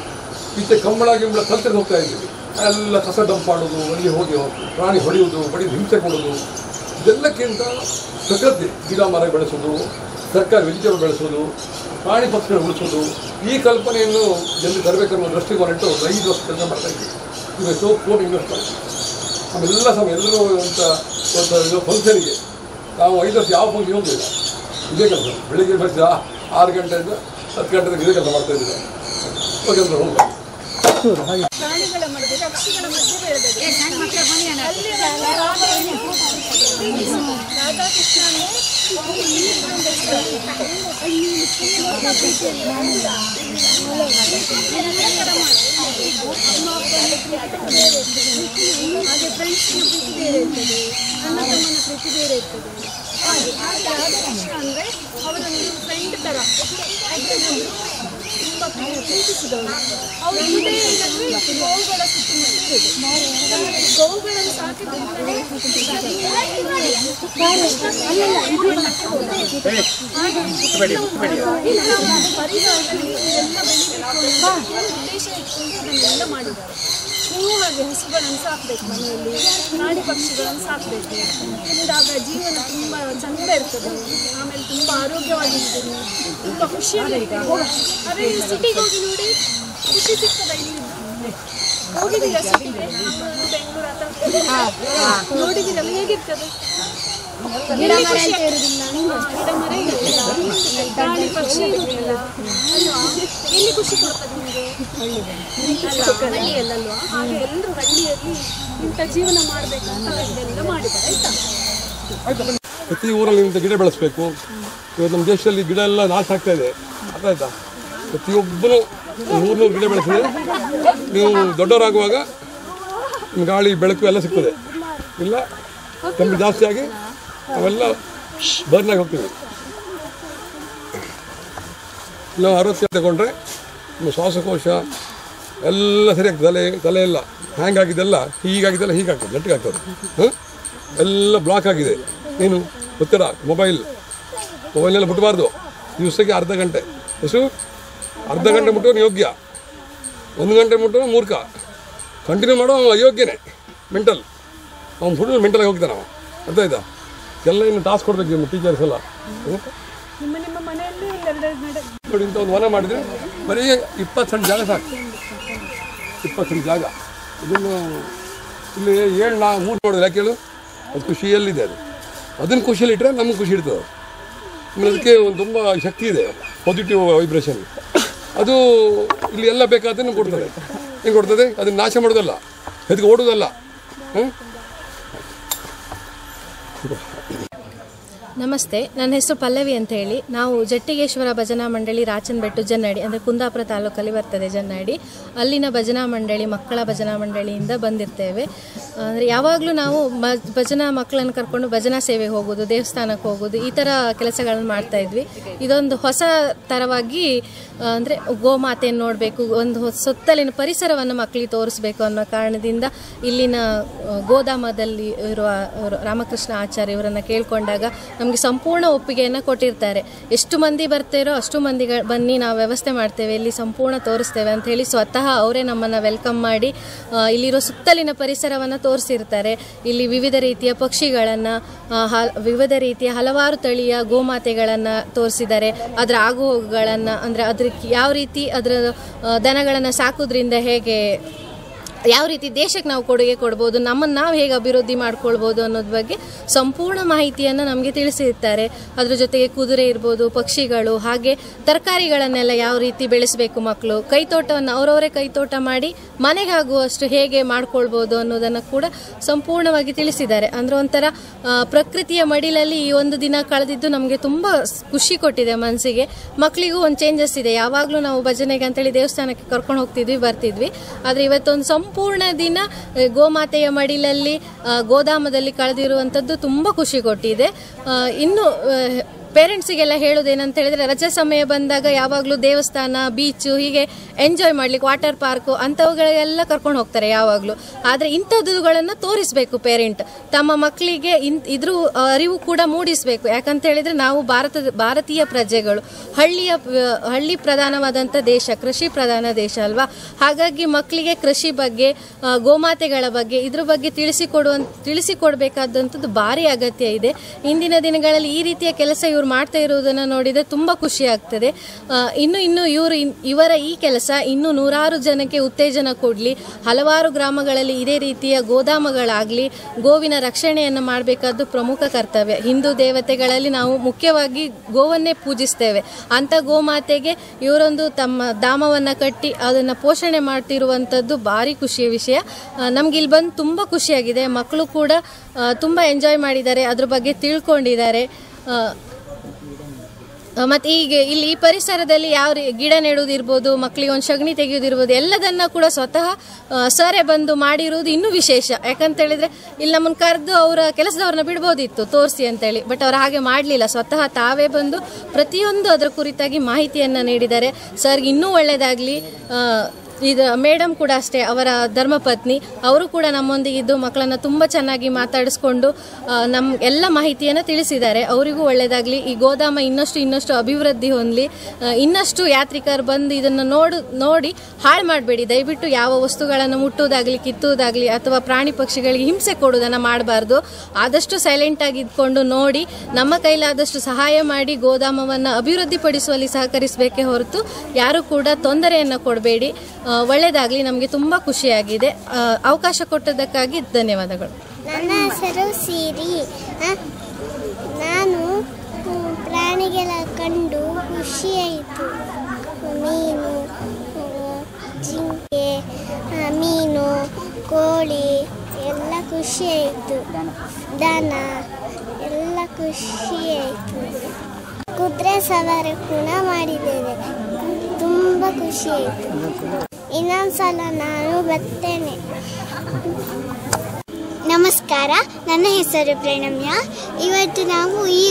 ಈಚೆ ಕಂಬಳ ಗಿಂಬಳ ಕಲ್ತಿಗೆ ಹೋಗ್ತಾ ಇದ್ದೀವಿ, ಎಲ್ಲ ಕಸ ಡಂಪ್ ಮಾಡೋದು, ಅಲ್ಲಿ ಹೋಗಿ ಪ್ರಾಣಿ ಹೊಡೆಯೋದು, ಬಡಿ ಹಿಂಸೆ ಕೊಡೋದು. ಇದೆಲ್ಲಕ್ಕಿಂತ ಪ್ರಕೃತಿ, ಗಿಡ ಮರ ಬೆಳೆಸೋದು, ತರಕಾರಿ ವೆಜಿಟೇಬಲ್ ಬೆಳೆಸೋದು, ಪ್ರಾಣಿ ಪಕ್ಷಿಗಳು ಉಳಿಸೋದು, ಈ ಕಲ್ಪನೆಯನ್ನು ಜನರಿಗೆ ತರಬೇಕನ್ನೋ ದೃಷ್ಟಿಕೋನಿಟ್ಟು 5 ವರ್ಷ ಕೆಲಸ ಮಾಡ್ತಾ ಇದ್ದೀವಿ. ಈಗ ಕೋಟಿ ಇನ್ವೆಸ್ಟ್ ಮಾಡ್ತೀವಿ. ಆಮೇಲೆಲ್ಲ ಸಮಯ ಎಲ್ಲರೂ ಒಂದು ಫಂಕ್ಷನಿಗೆ ನಾವು 5 ವರ್ಷ ಯಾವ ಫಂಕ್ಷನ್ ಹೋಗಲಿಲ್ಲ, ಇದೇ ಕೆಲಸ. ಬೆಳಿಗ್ಗೆ ಬಸ್ 6 ಗಂಟೆಯಿಂದ 10 ಗಂಟೆಗೆ ಇದೇ ಕೆಲಸ ಮಾಡ್ತಾ ಇದ್ದೀವಿ. ಹೋಗಿ ಹೋಗ್ಬೋದು. ಪ್ರಾಣಿಗಳ ಮಧ್ಯೆ, ಪಕ್ಷಿಗಳ ಮಧ್ಯೆ ಬೆಳೆದದ್ದು ರಾಧಾಕೃಷ್ಣ ಹಾಗೆ ಫ್ರೆಂಡ್ಸ್ನ ಪ್ರೀತಿ ಬೇರೆ ಇರ್ತದೆ, ಅಣ್ಣ ತಮ್ಮನ ಪ್ರೀತಿ ಬೇರೆ ಇರ್ತದೆ. ಹಾಗೆ ರಾಧಾಕೃಷ್ಣ ಅಂದರೆ ಅವರೊಂದು ಫ್ರೆಂಡ್ ಥರ ತುಂಬ ಪ್ರೀತಿಸಿದವರು. ಅವರು ಇದೇ ಇಲ್ಲಂದರೆ ಗೋವುಗಳ ಸುತ್ತಮುತ್ತ ಇರೋದು. ಗೋವುಗಳನ್ನು ಸಾಕಿದ್ರೆ ಪರಿಸರದಲ್ಲಿ ಎಲ್ಲ ಬೆಳಿಬೇಕು ಉದ್ದೇಶ ಇಟ್ಕೊಂಡು ಅದನ್ನೆಲ್ಲ ಮಾಡಿದ್ದಾರೆ. ನೀವು ಹಾಗೆ ಹಸುಗಳನ್ನು ಸಾಕಬೇಕು, ಮನೆಯಲ್ಲಿ ಪ್ರಾಣಿ ಪಕ್ಷಿಗಳನ್ನು ಸಾಕಬೇಕು. ಇಲ್ಲಿಂದಾಗ ಜೀವನ ತುಂಬ ಚಂದ ಇರ್ತದೆ, ಆಮೇಲೆ ತುಂಬ ಆರೋಗ್ಯವಾಗಿರ್ತೀರಿ, ತುಂಬ ಖುಷಿಯಾಗಿರ್ತೀರಿ. ಅದೇ ಸಿಟಿಗೆ ಹೋಗಿ ನೋಡಿ, ಖುಷಿ ಸಿಗ್ತದೆ. ಇಲ್ಲಿ ಹೋಗಿದ್ದೀರಾ ಸಿಟಿಗೆ? ಬೆಂಗಳೂರು ಅಥವಾ ನೋಡಿದ್ದೀರಲ್ಲ, ಹೇಗಿರ್ತದೆ? ಗಿಡ ಮರ ಇರುವುದಿಲ್ಲ, ಪ್ರಾಣಿ ಪಕ್ಷಿ ಇರುವುದಿಲ್ಲ ಅಲ್ವಾ? ಎಲ್ಲಿ ಖುಷಿ ಕೊಡ್ತದೆ ನಿಮಗೆ? ಹಳ್ಳಿಯಲ್ಲಲ್ವಾ? ಹಾಗೆ ಎಲ್ಲರೂ ಹಳ್ಳಿಯಲ್ಲಿ ಇಂಥ ಜೀವನ ಮಾಡಬೇಕಂತ ಇದೆಲ್ಲ ಮಾಡಿದ್ದಾರೆ ಆಯ್ತಾ? ಪ್ರತಿ ಊರಲ್ಲಿ ಇಂಥ ಗಿಡ ಬೆಳೆಸಬೇಕು. ಇವತ್ತು ನಮ್ಮ ದೇಶದಲ್ಲಿ ಗಿಡ ಎಲ್ಲ ನಾಶ ಆಗ್ತಾ ಇದೆ, ಅರ್ಥಾಯ್ತಾ? ಪ್ರತಿಯೊಬ್ಬರು 100 ಗಿಡ ಬೆಳೆಸಿದ್ರೆ ನೀವು ದೊಡ್ಡವರಾಗುವಾಗ ನಿಮ್ಮ ಗಾಳಿ ಬೆಳಕು ಎಲ್ಲ ಸಿಗ್ತದೆ. ಇಲ್ಲ ಕಮ್ಮಿ ಜಾಸ್ತಿ ಆಗಿ ಅವೆಲ್ಲ ಬರ್ನಾಗಿ ಹೋಗ್ತೀವಿ. ನಾವು 60 ತಗೊಂಡ್ರೆ ನಮ್ಮ ಶ್ವಾಸಕೋಶ ಎಲ್ಲ ಸರಿ ಆಗ್ತದೆ. ತಲೆ ಎಲ್ಲ ಹ್ಯಾಂಗ್ ಆಗಿದ್ದೆಲ್ಲ ಹೀಗಾಗಿದ್ದೆಲ್ಲ ಹೀಗಾಗ್ತದೆ, ನೆಟ್ಟಿಗಾಗ್ತದೆ. ಎಲ್ಲ ಬ್ಲಾಕ್ ಆಗಿದೆ. ಏನು ಒತ್ತಡ, ಮೊಬೈಲ್ನೆಲ್ಲ ಮುಟ್ಟಬಾರ್ದು. ದಿವಸಕ್ಕೆ ಅರ್ಧ ಗಂಟೆ, ಅರ್ಧ ಗಂಟೆ ಮುಟ್ಟೋನು ಯೋಗ್ಯ, 1 ಗಂಟೆ ಮುಟ್ಟೋನು ಮೂರ್ಖ. ಕಂಟಿನ್ಯೂ ಮಾಡೋ ಅಯೋಗ್ಯನೇ, ಮೆಂಟಲ್. ಅವ್ನು ಫುಲ್ ಮೆಂಟಲಾಗಿ ಹೋಗ್ತಾನೆ ಅವ, ಅರ್ಥ ಆಯ್ತಾ? ಎಲ್ಲ ಇನ್ನು ಟಾಸ್ಕ್ ಕೊಡ್ಬೇಕು ನಿಮ್ಮ ಟೀಚರ್ಸ್ ಎಲ್ಲ. ನಿಮ್ಮ ಮನೆಯಲ್ಲಿ ನೋಡಿ, ಇಂಥ ಒಂದು ವನ ಮಾಡಿದರೆ ಬರೀ 20 ಸೆಂಟ್ ಜಾಗ ಸಾಕು. 20 ಸೆಂಟ್ ಜಾಗ. ಇದನ್ನು ಇಲ್ಲಿ 3 ನೋಡಿದ್ರೆ ಯಾಕೆ ಹೇಳು? ಅದು ಖುಷಿಯಲ್ಲಿದೆ. ಅದನ್ನು ಖುಷಿಯಲ್ಲಿಟ್ಟರೆ ನಮಗೆ ಖುಷಿ ಇರ್ತದೆ. ಆಮೇಲೆ ಅದಕ್ಕೆ ಒಂದು ತುಂಬ ಶಕ್ತಿ ಇದೆ, ಪಾಸಿಟಿವ್ ವೈಬ್ರೇಷನ್. ಅದು ಇಲ್ಲಿ ಎಲ್ಲ ಬೇಕಾದನ್ನು ಕೊಡ್ತದೆ. ಏನು ಕೊಡ್ತದೆ? ಅದನ್ನು ನಾಶ ಮಾಡೋದಲ್ಲ, ಅದಕ್ಕೆ ಓಡೋದಲ್ಲ. ನಮಸ್ತೆ, ನನ್ನ ಹೆಸರು ಪಲ್ಲವಿ ಅಂತ ಹೇಳಿ. ನಾವು ಜಟ್ಟಿಗೇಶ್ವರ ಭಜನಾ ಮಂಡಳಿ ರಾಚನಬೆಟ್ಟು ಜನ್ನಡಿ, ಅಂದರೆ ಕುಂದಾಪುರ ತಾಲೂಕಲ್ಲಿ ಬರ್ತದೆ ಜನ್ನಡಿ. ಅಲ್ಲಿನ ಭಜನಾ ಮಂಡಳಿ, ಮಕ್ಕಳ ಭಜನಾ ಮಂಡಳಿಯಿಂದ ಬಂದಿರ್ತೇವೆ. ಅಂದರೆ ಯಾವಾಗಲೂ ನಾವು ಭಜನಾ ಮಕ್ಕಳನ್ನು ಕರ್ಕೊಂಡು ಭಜನಾ ಸೇವೆ ಹೋಗೋದು, ದೇವಸ್ಥಾನಕ್ಕೆ ಹೋಗೋದು, ಈ ಥರ ಕೆಲಸಗಳನ್ನು ಮಾಡ್ತಾಯಿದ್ವಿ. ಇದೊಂದು ಹೊಸ ಥರವಾಗಿ ಅಂದರೆ ಗೋಮಾತೆಯನ್ನು ನೋಡಬೇಕು, ಒಂದು ಸುತ್ತಲಿನ ಪರಿಸರವನ್ನು ಮಕ್ಕಳಿಗೆ ತೋರಿಸ್ಬೇಕು ಅನ್ನೋ ಕಾರಣದಿಂದ ಇಲ್ಲಿನ ಗೋಧಾಮದಲ್ಲಿ ಇರುವ ರಾಮಕೃಷ್ಣ ಆಚಾರ್ಯ ಇವರನ್ನು ಕೇಳಿಕೊಂಡಾಗ ನಮಗೆ ಸಂಪೂರ್ಣ ಒಪ್ಪಿಗೆಯನ್ನು ಕೊಟ್ಟಿರ್ತಾರೆ. ಎಷ್ಟು ಮಂದಿ ಬರ್ತಾರೋ ಅಷ್ಟು ಮಂದಿಗಳು ಬನ್ನಿ, ನಾವು ವ್ಯವಸ್ಥೆ ಮಾಡ್ತೇವೆ, ಇಲ್ಲಿ ಸಂಪೂರ್ಣ ತೋರಿಸ್ತೇವೆ ಅಂತ ಹೇಳಿ ಸ್ವತಃ ಅವರೇ ನಮ್ಮನ್ನು ವೆಲ್ಕಮ್ ಮಾಡಿ ಇಲ್ಲಿರೋ ಸುತ್ತಲಿನ ಪರಿಸರವನ್ನು ತೋರಿಸಿರ್ತಾರೆ. ಇಲ್ಲಿ ವಿವಿಧ ರೀತಿಯ ಪಕ್ಷಿಗಳನ್ನು, ವಿವಿಧ ರೀತಿಯ ಹಲವಾರು ತಳಿಯ ಗೋಮಾತೆಗಳನ್ನು ತೋರಿಸಿದ್ದಾರೆ. ಅದರ ಆಗುಹೋಗುಗಳನ್ನು, ಅಂದರೆ ಅದಕ್ಕೆ ಯಾವ ರೀತಿ ಅದರ ದನಗಳನ್ನು ಸಾಕೋದ್ರಿಂದ ಹೇಗೆ ಯಾವ ರೀತಿ ದೇಶಕ್ಕೆ ನಾವು ಕೊಡುಗೆ ಕೊಡ್ಬೋದು, ನಮ್ಮನ್ನು ನಾವು ಹೇಗೆ ಅಭಿವೃದ್ಧಿ ಮಾಡ್ಕೊಳ್ಬೋದು ಅನ್ನೋದ್ರ ಬಗ್ಗೆ ಸಂಪೂರ್ಣ ಮಾಹಿತಿಯನ್ನು ನಮಗೆ ತಿಳಿಸಿರ್ತಾರೆ. ಅದ್ರ ಜೊತೆಗೆ ಕುದುರೆ ಇರ್ಬೋದು, ಪಕ್ಷಿಗಳು, ಹಾಗೆ ತರಕಾರಿಗಳನ್ನೆಲ್ಲ ಯಾವ ರೀತಿ ಬೆಳೆಸಬೇಕು, ಮಕ್ಕಳು ಕೈತೋಟವನ್ನು ಅವರವರೇ ಕೈತೋಟ ಮಾಡಿ ಮನೆಗಾಗುವಷ್ಟು ಹೇಗೆ ಮಾಡ್ಕೊಳ್ಬೋದು ಅನ್ನೋದನ್ನು ಕೂಡ ಸಂಪೂರ್ಣವಾಗಿ ತಿಳಿಸಿದ್ದಾರೆ. ಅಂದರೆ ಒಂಥರ ಪ್ರಕೃತಿಯ ಮಡಿಲಲ್ಲಿ ಈ ಒಂದು ದಿನ ಕಳೆದಿದ್ದು ನಮಗೆ ತುಂಬ ಖುಷಿ ಕೊಟ್ಟಿದೆ ಮನಸ್ಸಿಗೆ. ಮಕ್ಕಳಿಗೂ ಒಂದು ಚೇಂಜಸ್ ಇದೆ. ಯಾವಾಗಲೂ ನಾವು ಭಜನೆಗೆ ಅಂತೇಳಿ ದೇವಸ್ಥಾನಕ್ಕೆ ಕರ್ಕೊಂಡು ಹೋಗ್ತಿದ್ವಿ, ಬರ್ತಿದ್ವಿ. ಆದರೆ ಇವತ್ತೊಂದು ಸಂಪೂರ್ಣ ದಿನ ಗೋಮಾತೆಯ ಮಡಿಲಲ್ಲಿ ಗೋಧಾಮದಲ್ಲಿ ಕಳೆದಿರುವಂಥದ್ದು ತುಂಬ ಖುಷಿ ಕೊಟ್ಟಿದೆ. ಇನ್ನು ಪೇರೆಂಟ್ಸಿಗೆಲ್ಲ ಹೇಳೋದೇನಂತ ಹೇಳಿದ್ರೆ, ರಜೆ ಸಮಯ ಬಂದಾಗ ಯಾವಾಗಲೂ ದೇವಸ್ಥಾನ, ಬೀಚು, ಹೀಗೆ ಎಂಜಾಯ್ ಮಾಡ್ಲಿಕ್ಕೆ ವಾಟರ್ ಪಾರ್ಕು ಅಂಥವುಗಳೆಲ್ಲ ಕರ್ಕೊಂಡು ಹೋಗ್ತಾರೆ ಯಾವಾಗಲೂ. ಆದರೆ ಇಂಥದ್ದುಗಳನ್ನು ತೋರಿಸಬೇಕು ಪೇರೆಂಟ್, ತಮ್ಮ ಮಕ್ಕಳಿಗೆ ಇದ್ರ ಅರಿವು ಕೂಡ ಮೂಡಿಸಬೇಕು. ಯಾಕಂತ ಹೇಳಿದ್ರೆ ನಾವು ಭಾರತೀಯ ಪ್ರಜೆಗಳು, ಹಳ್ಳಿ ಪ್ರಧಾನವಾದಂಥ ದೇಶ, ಕೃಷಿ ಪ್ರಧಾನ ದೇಶ ಅಲ್ವಾ. ಹಾಗಾಗಿ ಮಕ್ಕಳಿಗೆ ಕೃಷಿ ಬಗ್ಗೆ, ಗೋಮಾತೆಗಳ ಬಗ್ಗೆ, ಇದ್ರ ಬಗ್ಗೆ ತಿಳಿಸಿಕೊಡ್ಬೇಕಾದಂಥದ್ದು ಭಾರಿ ಅಗತ್ಯ ಇದೆ. ಇಂದಿನ ದಿನಗಳಲ್ಲಿ ಈ ರೀತಿಯ ಕೆಲಸ ಇವರು ಮಾಡ್ತಾ ಇರುವುದನ್ನು ನೋಡಿದರೆ ತುಂಬ ಖುಷಿ ಆಗ್ತದೆ. ಇನ್ನು ಇವರ ಈ ಕೆಲಸ ಇನ್ನೂ ನೂರಾರು ಜನಕ್ಕೆ ಉತ್ತೇಜನ ಕೊಡಲಿ. ಹಲವಾರು ಗ್ರಾಮಗಳಲ್ಲಿ ಇದೇ ರೀತಿಯ ಗೋಧಾಮಗಳಾಗಲಿ, ಗೋವಿನ ರಕ್ಷಣೆಯನ್ನು ಮಾಡಬೇಕಾದ್ದು ಪ್ರಮುಖ ಕರ್ತವ್ಯ. ಹಿಂದೂ ದೇವತೆಗಳಲ್ಲಿ ನಾವು ಮುಖ್ಯವಾಗಿ ಗೋವನ್ನೇ ಪೂಜಿಸ್ತೇವೆ. ಅಂಥ ಗೋಮಾತೆಗೆ ಇವರೊಂದು ತಮ್ಮ ಧಾಮವನ್ನು ಕಟ್ಟಿ ಅದನ್ನು ಪೋಷಣೆ ಮಾಡ್ತಿರುವಂಥದ್ದು ಭಾರಿ ಖುಷಿಯ ವಿಷಯ. ನಮ್ಗೆ ಇಲ್ಲಿ ಬಂದು ತುಂಬ ಖುಷಿಯಾಗಿದೆ. ಮಕ್ಕಳು ಕೂಡ ತುಂಬ ಎಂಜಾಯ್ ಮಾಡಿದ್ದಾರೆ, ಅದ್ರ ಬಗ್ಗೆ ತಿಳ್ಕೊಂಡಿದ್ದಾರೆ. ಮತ್ತು ಈಗ ಇಲ್ಲಿ ಈ ಪರಿಸರದಲ್ಲಿ ಯಾವ ಗಿಡ ನೆಡುವುದಿರ್ಬೋದು, ಮಕ್ಕಳಿಗೆ ಒಂದು ಸಗಣಿ ತೆಗೆಯೋದಿರ್ಬೋದು, ಎಲ್ಲದನ್ನ ಕೂಡ ಸ್ವತಃ ಸರೇ ಬಂದು ಮಾಡಿರುವುದು ಇನ್ನೂ ವಿಶೇಷ. ಯಾಕಂತ ಹೇಳಿದ್ರೆ ಇಲ್ಲಿ ನಮ್ಮನ್ನು ಕರೆದು ಅವರ ಕೆಲಸದವ್ರನ್ನ ಬಿಡ್ಬೋದಿತ್ತು ತೋರಿಸಿ ಅಂತೇಳಿ, ಬಟ್ ಅವ್ರು ಹಾಗೆ ಮಾಡಲಿಲ್ಲ. ಸ್ವತಃ ತಾವೇ ಬಂದು ಪ್ರತಿಯೊಂದು ಅದರ ಕುರಿತಾಗಿ ಮಾಹಿತಿಯನ್ನು ನೀಡಿದ್ದಾರೆ. ಸರ್ಗೆ ಇನ್ನೂ ಒಳ್ಳೆಯದಾಗಲಿ. ಇದು ಮೇಡಮ್ ಕೂಡ ಅಷ್ಟೇ, ಅವರ ಧರ್ಮಪತ್ನಿ, ಅವರು ಕೂಡ ನಮ್ಮೊಂದಿಗಿದ್ದು ಮಕ್ಕಳನ್ನು ತುಂಬ ಚೆನ್ನಾಗಿ ಮಾತಾಡಿಸ್ಕೊಂಡು ನಮ್ಮ ಎಲ್ಲ ಮಾಹಿತಿಯನ್ನು ತಿಳಿಸಿದ್ದಾರೆ. ಅವರಿಗೂ ಒಳ್ಳೆಯದಾಗಲಿ. ಈ ಗೋಧಾಮ ಇನ್ನಷ್ಟು ಅಭಿವೃದ್ಧಿ ಹೊಂದಲಿ. ಇನ್ನಷ್ಟು ಯಾತ್ರಿಕರು ಬಂದು ಇದನ್ನು ನೋಡಿ ಹಾಳು ಮಾಡಬೇಡಿ. ದಯವಿಟ್ಟು ಯಾವ ವಸ್ತುಗಳನ್ನು ಮುಟ್ಟುವುದಾಗಲಿ, ಕಿತ್ತುವುದಾಗಲಿ ಅಥವಾ ಪ್ರಾಣಿ ಪಕ್ಷಿಗಳಿಗೆ ಹಿಂಸೆ ಕೊಡುವುದನ್ನು ಮಾಡಬಾರ್ದು. ಆದಷ್ಟು ಸೈಲೆಂಟಾಗಿ ಇದ್ಕೊಂಡು ನೋಡಿ, ನಮ್ಮ ಕೈಲಾದಷ್ಟು ಸಹಾಯ ಮಾಡಿ ಗೋಧಾಮವನ್ನು ಅಭಿವೃದ್ಧಿಪಡಿಸುವಲ್ಲಿ ಸಹಕರಿಸಬೇಕೇ ಹೊರತು ಯಾರು ಕೂಡ ತೊಂದರೆಯನ್ನು ಕೊಡಬೇಡಿ. ಒಳ್ಳೆಯದಾಗಲಿ. ನಮಗೆ ತುಂಬ ಖುಷಿಯಾಗಿದೆ. ಅವಕಾಶ ಕೊಟ್ಟದ್ದಕ್ಕಾಗಿ ಧನ್ಯವಾದಗಳು. ನನ್ನ ಹೆಸರು ಸಿರಿ. ನಾನು ಪ್ರಾಣಿಗಳ ಕಂಡು ಖುಷಿಯಾಯಿತು. ಮೀನು, ಜಿಂಕೆ, ಮೀನು, ಕೋಳಿ ಎಲ್ಲ ಖುಷಿಯಾಯಿತು. ದನ ಎಲ್ಲ ಖುಷಿಯಾಯಿತು. ಕುದುರೆ ಸವಾರಿ ಕೂಡ ಮಾಡಿದ್ದೇನೆ, ತುಂಬ ಖುಷಿಯಾಯಿತು. ಇನ್ನೊಂದ್ಸಲ ನಾನು ಬರ್ತೇನೆ. ನಮಸ್ಕಾರ, ನನ್ನ ಹೆಸರು ಪ್ರಣಮ್ಯ. ಇವತ್ತು ನಾವು ಈ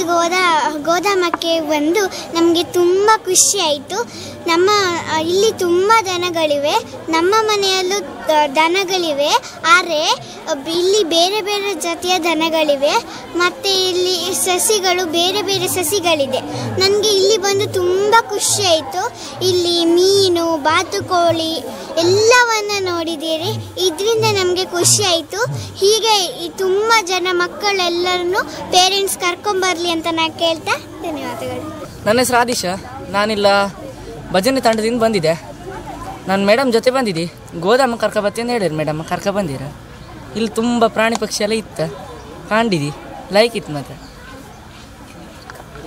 ಗೋಧಾಮಕ್ಕೆ ಬಂದು ನಮಗೆ ತುಂಬ ಖುಷಿಯಾಯಿತು. ಇಲ್ಲಿ ತುಂಬ ದನಗಳಿವೆ, ನಮ್ಮ ಮನೆಯಲ್ಲೂ ದನಗಳಿವೆ. ಆದರೆ ಇಲ್ಲಿ ಬೇರೆ ಬೇರೆ ಜಾತಿಯ ದನಗಳಿವೆ. ಮತ್ತು ಇಲ್ಲಿ ಸಸಿಗಳು, ಬೇರೆ ಬೇರೆ ಸಸಿಗಳಿದೆ. ನನಗೆ ಇಲ್ಲಿ ಬಂದು ತುಂಬ ಖುಷಿಯಾಯಿತು. ಇಲ್ಲಿ ಮೀನು, ಬಾತುಕೋಳಿ ಎಲ್ಲವನ್ನು ನೋಡಿದ್ದೀರಿ. ಇದರಿಂದ ನಮಗೆ ಖುಷಿಯಾಯಿತು. ಹೀಗೆ ತುಂಬ ಜನ ಮಕ್ಕಳೆಲ್ಲರನ್ನು ಪೇರೆಂಟ್ಸ್ ಕರ್ಕೊಂಬರಲಿ ಅಂತ ನಾನು ಕೇಳ್ತಾ ಧನ್ಯವಾದಗಳು. ನನ್ನ ಹೆಸರು ಆದಿಶ. ನಾನಿಲ್ಲ ಭಜನೆ ತಂಡದಿಂದ ಬಂದಿದ್ದೆ. ನಾನು ಮೇಡಮ್ ಜೊತೆ ಬಂದಿದ್ದೆ. ಗೋಧಾಮ ಕರ್ಕೊಬತ್ತಿ ಅಂತ ಹೇಳಿದ್ರು ಮೇಡಮ್, ಕರ್ಕೊಬಂದಿರ. ಇಲ್ಲಿ ತುಂಬ ಪ್ರಾಣಿ ಪಕ್ಷಿ ಎಲ್ಲ ಇತ್ತು, ಕಾಣಿದಿ ಲೈಕ್ ಇತ್ತು. ಮಾತ್ರ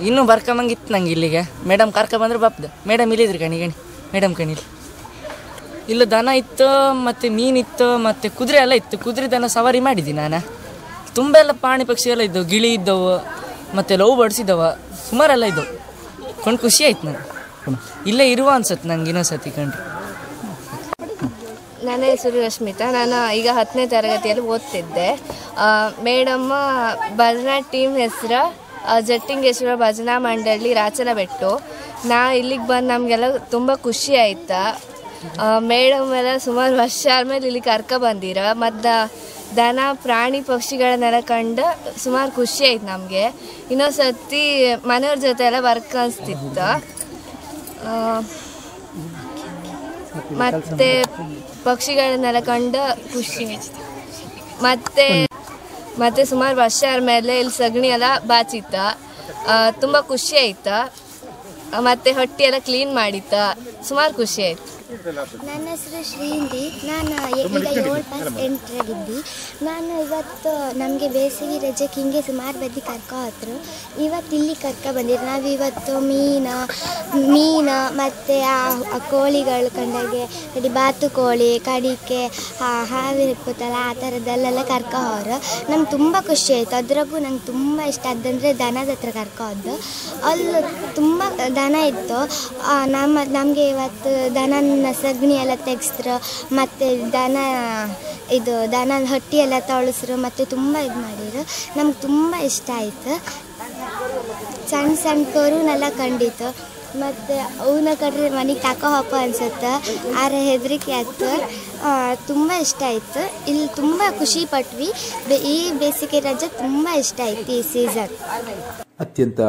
ಇನ್ನೂ ಬರ್ಕೊಂಬಂಗಿತ್ತು ನಂಗೆ ಇಲ್ಲಿಗೆ. ಮೇಡಮ್ ಕರ್ಕೊಬಂದ್ರೆ ಬಾಪ್ದ. ಮೇಡಮ್ ಇಲ್ಲಿದ್ರಿ ಕಣಿ ಮೇಡಮ್ ಕಣಿಲಿ. ಇಲ್ಲ ದನ ಇತ್ತು, ಮತ್ತು ಮೀನಿತ್ತು, ಮತ್ತು ಕುದುರೆ ಎಲ್ಲ ಇತ್ತು. ಕುದುರೆ ದನ ಸವಾರಿ ಮಾಡಿದ್ದೀನಿ ನಾನು. ತುಂಬ ಎಲ್ಲ ಪ್ರಾಣಿ ಪಕ್ಷಿ ಎಲ್ಲ ಇದ್ದವು, ಗಿಳಿ ಇದ್ದವು, ಮತ್ತು ಲವ್ ಬರ್ಡ್ಸ್ ಇದ್ದವು, ಸುಮಾರೆಲ್ಲ ಇದ್ದವು. ಕೊಂಡು ಖುಷಿ ಆಯ್ತು ನನಗೆ. ಇಲ್ಲೇ ಇರುವ ಅನ್ಸತ್ತೆ ನಂಗೆ ಇನ್ನೊಂದ್ಸತಿ ಕಂಡ್ರೆ. ನನ್ನ ಹೆಸರು ರಶ್ಮಿತಾ. ನಾನು ಈಗ 10ನೇ ತರಗತಿಯಲ್ಲಿ ಓದ್ತಿದ್ದೆ. ಮೇಡಮ್ಮ ಭಜನಾ ಟೀಮ್ ಹೆಸರು ಜಟ್ಟಿಂಗೇಶ್ವರ ಭಜನಾ ಮಂಡಳಿ ರಾಚನಬೆಟ್ಟು. ಇಲ್ಲಿಗೆ ಬಂದು ನಮಗೆಲ್ಲ ತುಂಬ ಖುಷಿ ಆಯ್ತಾ. ಮೇಡಮ್ ಎಲ್ಲ ಸುಮಾರು ವರ್ಷ ಆದಮೇಲೆ ಇಲ್ಲಿ ಕರ್ಕೊಬಂದಿರ. ಮತ್ತು ದನ ಪ್ರಾಣಿ ಪಕ್ಷಿಗಳನ್ನೆಲ್ಲ ಕಂಡು ಸುಮಾರು ಖುಷಿ ಆಯ್ತು ನಮಗೆ. ಇನ್ನೊಂದು ಸರ್ತಿ ಮನೆಯವ್ರ ಜೊತೆ ಎಲ್ಲ ವರ್ಕ್ ಅನಿಸ್ತಿತ್ತು. ಮತ್ತು ಪಕ್ಷಿಗಳನ್ನೆಲ್ಲ ಕಂಡು ಖುಷಿ. ಮತ್ತು ಸುಮಾರು ವರ್ಷ ಆದಮೇಲೆ ಇಲ್ಲಿ ಸಗಣಿ ಎಲ್ಲ ಬಾಚಿತ್ತ, ತುಂಬ ಖುಷಿ ಆಯ್ತಾ. ಮತ್ತು ಹೊಟ್ಟೆ ಎಲ್ಲ ಕ್ಲೀನ್ ಮಾಡಿತ್ತ. ಸುಮಾರು ಖುಷಿ ಆಯಿತು. ನನ್ನ ಹೆಸರು ಶ್ರೀಂದಿ. ನಾನು ಈಗ 7 ಪಾಸ್ ಎಂಟ್ರಾಗಿದ್ದಿ. ನಾನು ಇವತ್ತು ನಮಗೆ ಬೇಸಿಗೆ ರಜೆಗೆ ಹಿಂಗೆ ಸುಮಾರು ಬದಿ ಕರ್ಕೊ ಹೋದ್ರು. ಇವತ್ತು ಇಲ್ಲಿ ಕರ್ಕೊ ಬಂದಿರು. ನಾವು ಇವತ್ತು ಮೀನು ಮತ್ತು ಆ ಕೋಳಿಗಳು ಕಂಡಾಗೆ ಕಡಿ ಬಾತುಕೋಳಿ ಕಡಿಕೆ ಹಾವು ಇರ್ಬೋದಲ್ಲ ಆ ಥರದ್ದಲ್ಲೆಲ್ಲ ಕರ್ಕೊ ಹೋದ್ರು. ನಮ್ಗೆ ತುಂಬ ಖುಷಿ ಆಯಿತು. ಅದ್ರಾಗೂ ನಂಗೆ ತುಂಬ ಇಷ್ಟ ಆದಂದರೆ ದನದ ಹತ್ರ ಕರ್ಕೊ ಹೋದ್ದು. ಅಲ್ಲಿ ತುಂಬ ದನ ಇತ್ತು. ನಮಗೆ ಇವತ್ತು ದನ ಸಗಣಿ ಎಲ್ಲ ತೆಗೆಸಿದ್ರು ಮತ್ತು ದನ ಹೊಟ್ಟಿ ಎಲ್ಲ ತೊಳಸ್ರು ಮತ್ತು ತುಂಬ ಇದು ಮಾಡಿದ್ರು. ನಮ್ಗೆ ತುಂಬ ಇಷ್ಟ ಆಯಿತು. ಸಣ್ಣ ಕರುನೆಲ್ಲ ಕಂಡಿತ್ತು ಮತ್ತು ಅವನ್ನ ಕಡ್ರೆ ಮನೆಗೆ ತಕೊ ಹಾಕೋ ಅನ್ಸುತ್ತೆ. ಆದ್ರೆ ಹೆದರಿಕೆ ಆಯ್ತು. ತುಂಬ ಇಷ್ಟ ಆಯಿತು. ಇಲ್ಲಿ ತುಂಬ ಖುಷಿ ಪಟ್ವಿ. ಈ ಬೇಸಿಗೆ ರಜೆ ತುಂಬ ಇಷ್ಟ ಆಯಿತು ಈ ಸೀಸನ್. ಅತ್ಯಂತ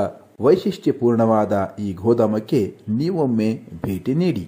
ವೈಶಿಷ್ಟ್ಯಪೂರ್ಣವಾದ ಈ ಗೋದಾಮಕ್ಕೆ ನೀವೊಮ್ಮೆ ಭೇಟಿ ನೀಡಿ.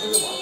Thank you.